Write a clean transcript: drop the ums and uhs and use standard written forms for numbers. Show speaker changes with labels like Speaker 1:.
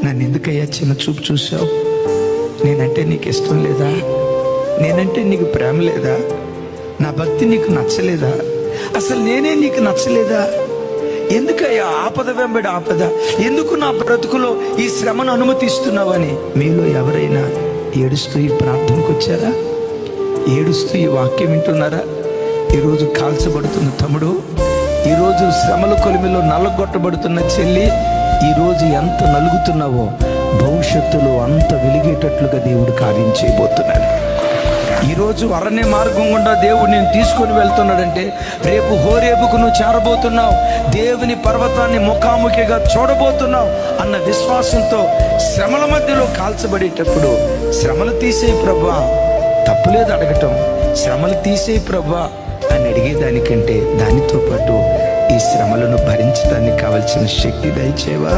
Speaker 1: నన్ను ఎందుకయ్యా చిన్న చూపు చూసావు? నేనంటే నీకు ఇష్టం లేదా? నేనంటే నీకు ప్రేమ లేదా? నా భక్తి నీకు నచ్చలేదా? అసలు నేనే నీకు నచ్చలేదా? ఎందుకయ్యా ఆపద వెంబడి ఆపద? ఎందుకు నా బ్రతుకులో ఈ శ్రమను అనుమతిస్తున్నావని మీలో ఎవరైనా ఏడుస్తూ ఈ ప్రార్థనకు వచ్చారా? ఏడుస్తూ ఈ వాక్యం వింటున్నారా? ఈరోజు కాల్చబడుతున్న తమ్ముడు, ఈరోజు శ్రమల కొలిమిలో నల్లగొట్టబడుతున్న చెల్లి, ఈరోజు ఎంత నలుగుతున్నావో భవిష్యత్తులో అంత వెలిగేటట్లుగా దేవుడు కార్యం చేయబోతున్నాడు. ఈరోజు అరణ్య మార్గం గుండా దేవుడు నేను తీసుకొని వెళ్తున్నాడంటే రేపు హోరేబుకు నువ్వు చేరబోతున్నావు, దేవుని పర్వతాన్ని ముఖాముఖిగా చూడబోతున్నావు అన్న విశ్వాసంతో శ్రమల మధ్యలో కాల్చబడేటప్పుడు శ్రమలు తీసే ప్రభువా, తప్పులేదు అడగటం, శ్రమలు తీసే ప్రభువా అని అడిగేదానికంటే దానితో పాటు ఈ శ్రమలను భరించడానికి కావలసిన శక్తి దయచేవా.